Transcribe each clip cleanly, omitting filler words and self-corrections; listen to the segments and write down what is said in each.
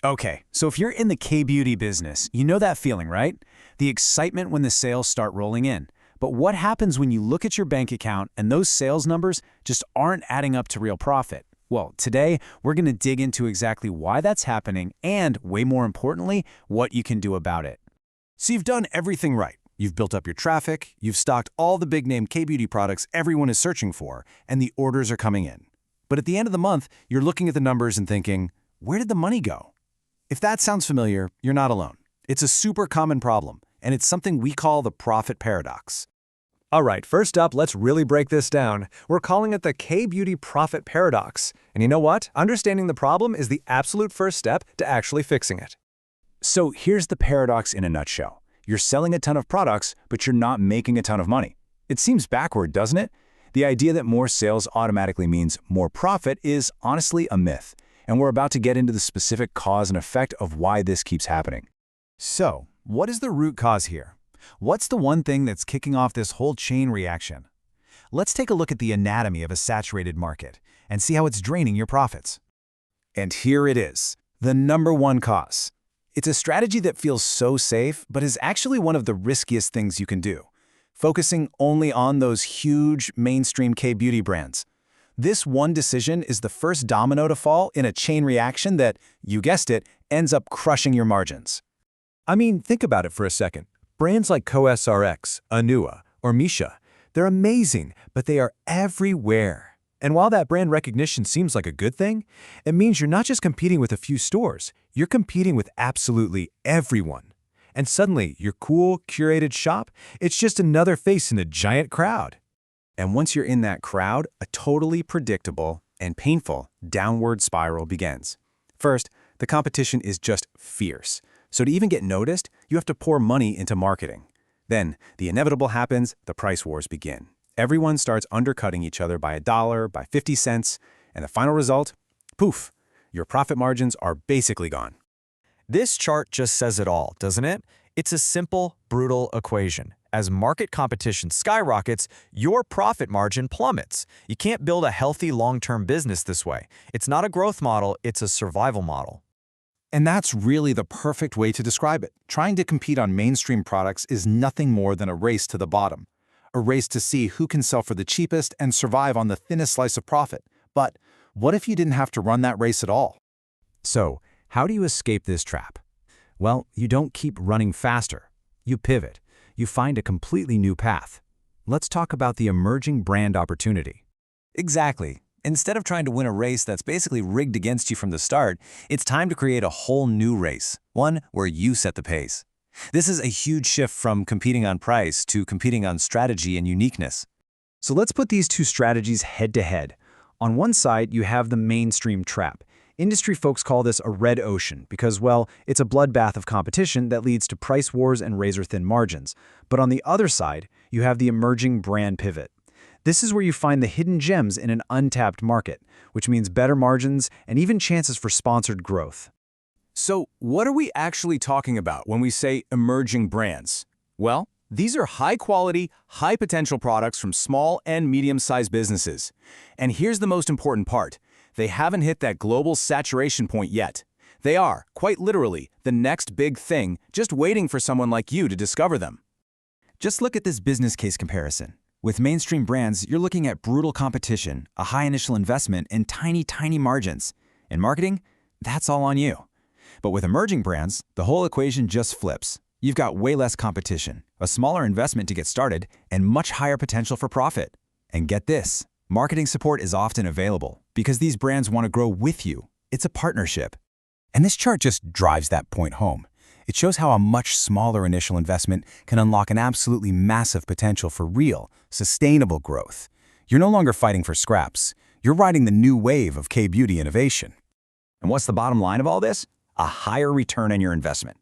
Okay, so if you're in the K-beauty business, you know that feeling, right? The excitement when the sales start rolling in. But what happens when you look at your bank account and those sales numbers just aren't adding up to real profit? Well, today we're going to dig into exactly why that's happening and, way more importantly, what you can do about it. So you've done everything right. You've built up your traffic, you've stocked all the big-name K-beauty products everyone is searching for, and the orders are coming in. But at the end of the month, you're looking at the numbers and thinking, where did the money go? If that sounds familiar, you're not alone. It's a super common problem, and it's something we call the profit paradox. All right, first up, let's really break this down. We're calling it the K-beauty profit paradox. And you know what? Understanding the problem is the absolute first step to actually fixing it. So here's the paradox in a nutshell. You're selling a ton of products, but you're not making a ton of money. It seems backward, doesn't it? The idea that more sales automatically means more profit is honestly a myth. And we're about to get into the specific cause and effect of why this keeps happening. So, what is the root cause here? What's the one thing that's kicking off this whole chain reaction? Let's take a look at the anatomy of a saturated market and see how it's draining your profits. And here it is, the number one cause. It's a strategy that feels so safe, but is actually one of the riskiest things you can do. Focusing only on those huge mainstream K-beauty brands. This one decision is the first domino to fall in a chain reaction that, you guessed it, ends up crushing your margins. I mean, think about it for a second. Brands like ft.COSRX, Anua, or Misha, they're amazing, but they are everywhere. And while that brand recognition seems like a good thing, it means you're not just competing with a few stores, you're competing with absolutely everyone. And suddenly, your cool, curated shop, it's just another face in a giant crowd. And once you're in that crowd, a totally predictable and painful downward spiral begins. First, the competition is just fierce. So to even get noticed, you have to pour money into marketing. Then, the inevitable happens, the price wars begin. Everyone starts undercutting each other by $1, by 50 cents, and the final result? Poof! Your profit margins are basically gone. This chart just says it all, doesn't it? It's a simple, brutal equation. As market competition skyrockets, your profit margin plummets. You can't build a healthy long-term business this way. It's not a growth model, it's a survival model. And that's really the perfect way to describe it. Trying to compete on mainstream products is nothing more than a race to the bottom. A race to see who can sell for the cheapest and survive on the thinnest slice of profit. But what if you didn't have to run that race at all? So, how do you escape this trap? Well, you don't keep running faster. You pivot. You find a completely new path. Let's talk about the emerging brand opportunity. Exactly. Instead of trying to win a race that's basically rigged against you from the start, it's time to create a whole new race, one where you set the pace. This is a huge shift from competing on price to competing on strategy and uniqueness. So let's put these two strategies head to head. On one side, you have the mainstream trap. Industry folks call this a red ocean because, well, it's a bloodbath of competition that leads to price wars and razor-thin margins. But on the other side, you have the emerging brand pivot. This is where you find the hidden gems in an untapped market, which means better margins and even chances for sponsored growth. So what are we actually talking about when we say emerging brands? Well, these are high-quality, high-potential products from small and medium-sized businesses. And here's the most important part. They haven't hit that global saturation point yet. They are, quite literally, the next big thing, just waiting for someone like you to discover them. Just look at this business case comparison. With mainstream brands, you're looking at brutal competition, a high initial investment, and tiny margins. In marketing, that's all on you. But with emerging brands, the whole equation just flips. You've got way less competition, a smaller investment to get started, and much higher potential for profit. And get this, marketing support is often available because these brands want to grow with you. It's a partnership. And this chart just drives that point home. It shows how a much smaller initial investment can unlock an absolutely massive potential for real, sustainable growth. You're no longer fighting for scraps. You're riding the new wave of K-beauty innovation. And what's the bottom line of all this? A higher return on your investment.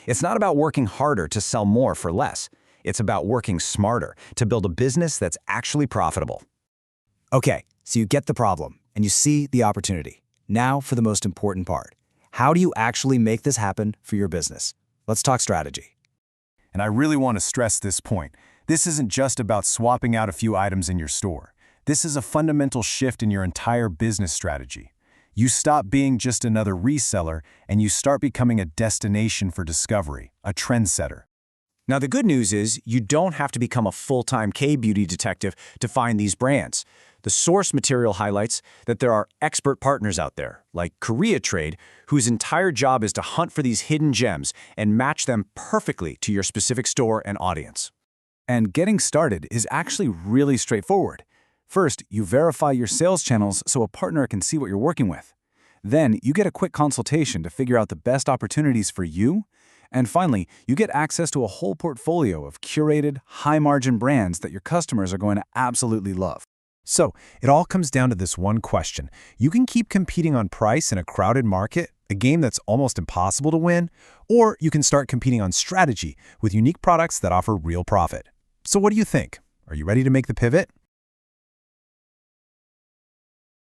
It's not about working harder to sell more for less. It's about working smarter to build a business that's actually profitable. Okay, so you get the problem and you see the opportunity. Now for the most important part. How do you actually make this happen for your business? Let's talk strategy. And I really want to stress this point. This isn't just about swapping out a few items in your store. This is a fundamental shift in your entire business strategy. You stop being just another reseller, and you start becoming a destination for discovery, a trendsetter. Now, the good news is you don't have to become a full-time K-beauty detective to find these brands. The source material highlights that there are expert partners out there, like Korea Trade, whose entire job is to hunt for these hidden gems and match them perfectly to your specific store and audience. And getting started is actually really straightforward. First, you verify your sales channels so a partner can see what you're working with. Then, you get a quick consultation to figure out the best opportunities for you. And finally, you get access to a whole portfolio of curated, high-margin brands that your customers are going to absolutely love. So, it all comes down to this one question. You can keep competing on price in a crowded market, a game that's almost impossible to win, or you can start competing on strategy with unique products that offer real profit. So what do you think? Are you ready to make the pivot?